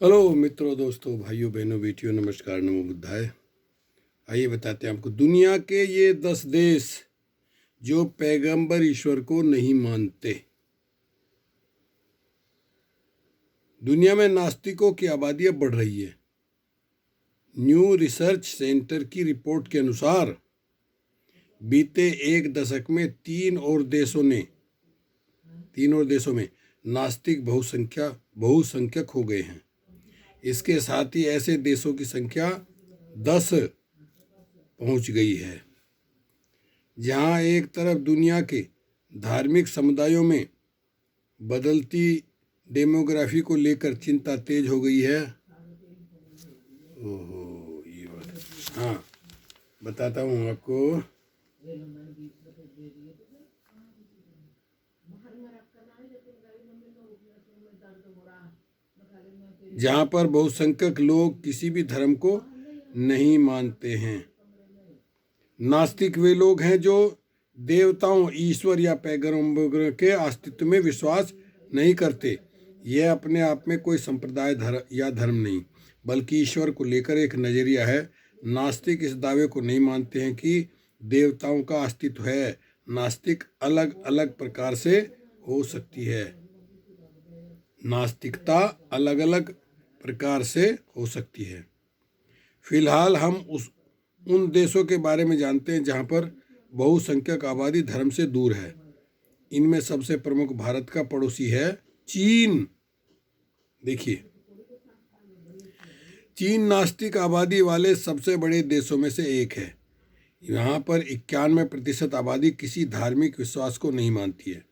Hello मित्रों, दोस्तों, भाइयों, बहनों, बेटियों, नमस्कार, नमो बुद्धाय। आइए बताते हैं आपको दुनिया के ये 10 देश जो पैगंबर ईश्वर को नहीं मानते। दुनिया में नास्तिकों की आबादी अब बढ़ रही है। न्यू रिसर्च सेंटर की रिपोर्ट के अनुसार बीते एक दशक में तीन और देशों में नास्तिक बहुसंख्यक हो गए हैं। इसके साथ ही ऐसे देशों की संख्या 10 पहुंच गई है जहां एक तरफ दुनिया के धार्मिक समुदायों में बदलती डेमोग्राफी को लेकर चिंता तेज हो गई है। ओहो, ये बात, हाँ, बताता हूँ आपको। जहाँ पर बहुसंख्यक लोग किसी भी धर्म को नहीं मानते हैं। नास्तिक वे लोग हैं जो देवताओं, ईश्वर या पैगंबर के अस्तित्व में विश्वास नहीं करते। यह अपने आप में कोई संप्रदाय या धर्म नहीं, बल्कि ईश्वर को लेकर एक नजरिया है। नास्तिक इस दावे को नहीं मानते हैं कि देवताओं का अस्तित्व है। नास्तिक अलग अलग प्रकार से हो सकती है। नास्तिकता अलग अलग प्रकार से हो सकती है। फिलहाल हम उन देशों के बारे में जानते हैं जहां पर बहुसंख्यक आबादी धर्म से दूर है। इनमें सबसे प्रमुख भारत का पड़ोसी है चीन। देखिए, चीन नास्तिक आबादी वाले सबसे बड़े देशों में से एक है। यहाँ पर 91% आबादी किसी धार्मिक विश्वास को नहीं मानती है।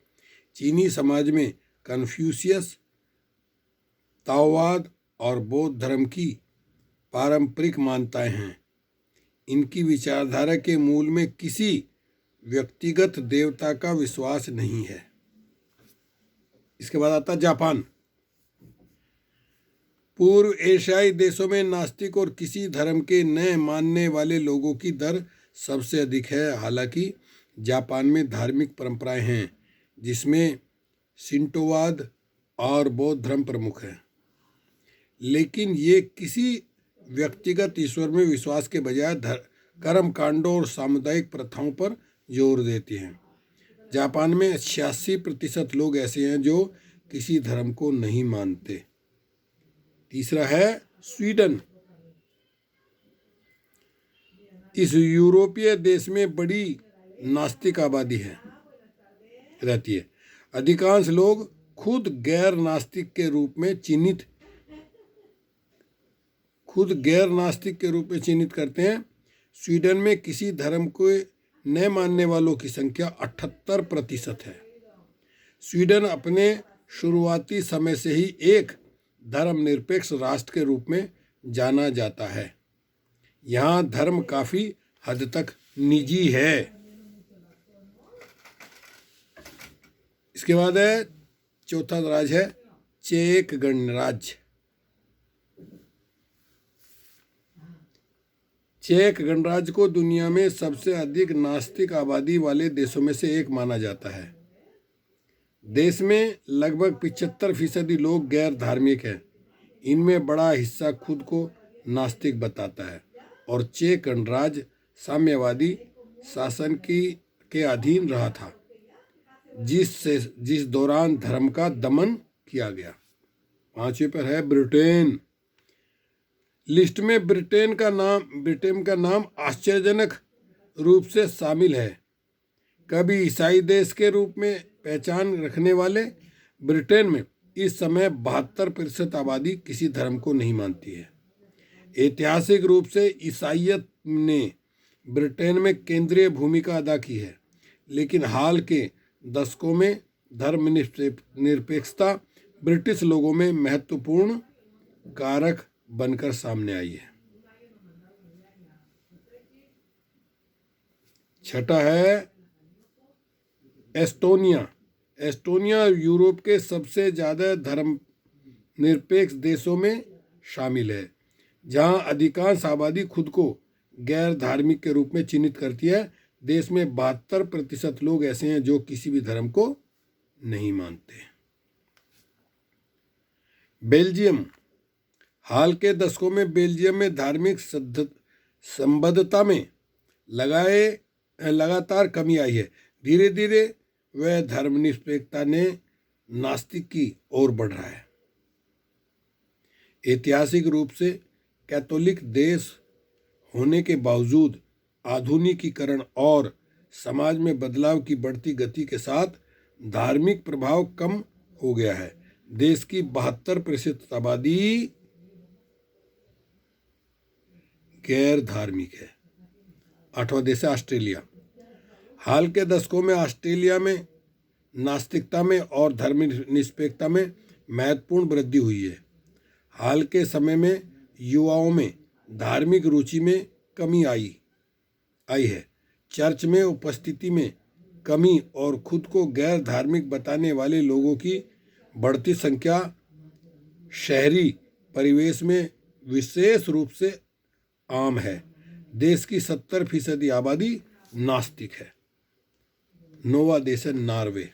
चीनी समाज में कन्फ्यूशियस, ताओवाद और बौद्ध धर्म की पारंपरिक मान्यताएं हैं। इनकी विचारधारा के मूल में किसी व्यक्तिगत देवता का विश्वास नहीं है। इसके बाद आता जापान। पूर्व एशियाई देशों में नास्तिक और किसी धर्म के न मानने वाले लोगों की दर सबसे अधिक है। हालांकि जापान में धार्मिक परंपराएं हैं जिसमें शिंटोवाद और बौद्ध धर्म प्रमुख है, लेकिन ये किसी व्यक्तिगत ईश्वर में विश्वास के बजाय कर्म कांडों और सामुदायिक प्रथाओं पर जोर देते हैं। जापान में 86% लोग ऐसे हैं जो किसी धर्म को नहीं मानते। तीसरा है स्वीडन। इस यूरोपीय देश में बड़ी नास्तिक आबादी रहती है। अधिकांश लोग खुद गैर नास्तिक के रूप में चिन्हित करते हैं। स्वीडन में किसी धर्म को न मानने वालों की संख्या 78% है। स्वीडन अपने शुरुआती समय से ही एक धर्मनिरपेक्ष राष्ट्र के रूप में जाना जाता है। यहाँ धर्म काफी हद तक निजी है। इसके बाद है चौथा राज्य है चेक गणराज्य। चेक गणराज्य को दुनिया में सबसे अधिक नास्तिक आबादी वाले देशों में से एक माना जाता है। देश में लगभग 75% लोग गैर धार्मिक हैं। इनमें बड़ा हिस्सा खुद को नास्तिक बताता है और चेक गणराज्य साम्यवादी शासन के अधीन रहा था, जिस दौरान धर्म का दमन किया गया। 5वें पर है ब्रिटेन। लिस्ट में ब्रिटेन का नाम आश्चर्यजनक रूप से शामिल है। कभी ईसाई देश के रूप में पहचान रखने वाले ब्रिटेन में इस समय 72% आबादी किसी धर्म को नहीं मानती है। ऐतिहासिक रूप से ईसाईयत ने ब्रिटेन में केंद्रीय भूमिका अदा की है, लेकिन हाल के दशकों में धर्मनिरपेक्षता ब्रिटिश लोगों में महत्वपूर्ण कारक बनकर सामने आई है। छठा है एस्टोनिया। एस्टोनिया यूरोप के सबसे ज़्यादा धर्मनिरपेक्ष देशों में शामिल है, जहां अधिकांश आबादी खुद को गैर धार्मिक के रूप में चिन्हित करती है। देश में 72% लोग ऐसे हैं जो किसी भी धर्म को नहीं मानते। बेल्जियम। हाल के दशकों में बेल्जियम में धार्मिक संबद्धता में लगातार कमी आई है। धीरे धीरे वह धर्मनिरपेक्षता ने नास्तिक की ओर बढ़ रहा है। ऐतिहासिक रूप से कैथोलिक देश होने के बावजूद आधुनिकीकरण और समाज में बदलाव की बढ़ती गति के साथ धार्मिक प्रभाव कम हो गया है। देश की 72% आबादी गैर धार्मिक है। 8वां देश है ऑस्ट्रेलिया। हाल के दशकों में ऑस्ट्रेलिया में नास्तिकता में और धर्मनिरपेक्षता में महत्वपूर्ण वृद्धि हुई है। हाल के समय में युवाओं में धार्मिक रुचि में कमी आई है। चर्च में उपस्थिति में कमी और खुद को गैर धार्मिक बताने वाले लोगों की बढ़ती संख्या शहरी परिवेश में विशेष रूप से आम है। देश की 70% आबादी नास्तिक है। 9वां देश है नॉर्वे।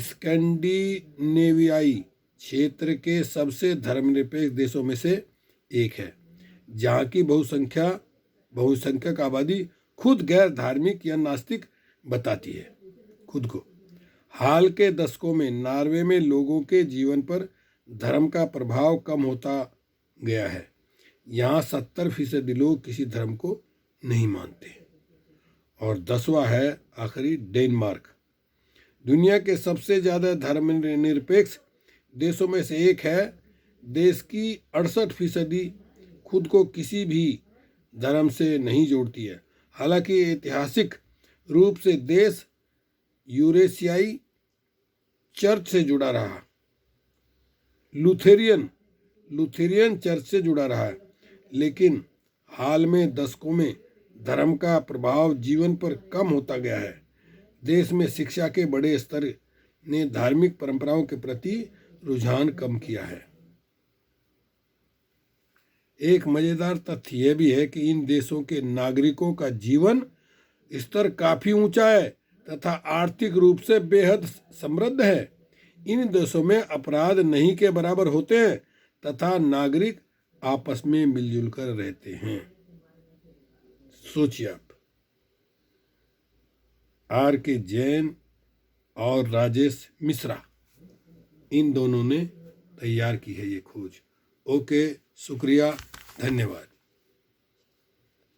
स्कैंडिनेवियाई क्षेत्र के सबसे धर्मनिरपेक्ष देशों में से एक है, जहाँ की बहुसंख्यक आबादी खुद गैर धार्मिक या नास्तिक बताती है खुद को। हाल के दशकों में नॉर्वे में लोगों के जीवन पर धर्म का प्रभाव कम होता गया है। यहाँ 70% लोग किसी धर्म को नहीं मानते। और 10वां है आखिरी डेनमार्क। दुनिया के सबसे ज़्यादा धर्मनिरपेक्ष देशों में से एक है। देश की 68% खुद को किसी भी धर्म से नहीं जोड़ती है। हालांकि ऐतिहासिक रूप से देश यूरेशियाई चर्च से जुड़ा रहा, लूथेरियन चर्च से जुड़ा रहा है, लेकिन हाल में दशकों में धर्म का प्रभाव जीवन पर कम होता गया है। देश में शिक्षा के बड़े स्तर ने धार्मिक परंपराओं के प्रति रुझान कम किया है। एक मजेदार तथ्य यह भी है कि इन देशों के नागरिकों का जीवन स्तर काफी ऊंचा है तथा आर्थिक रूप से बेहद समृद्ध है। इन देशों में अपराध नहीं के बराबर होते हैं तथा नागरिक आपस में मिलजुल कर रहते हैं। सोचिए आप, R.K. जैन और राजेश मिश्रा, इन दोनों ने तैयार की है ये खोज। ओके, शुक्रिया, धन्यवाद।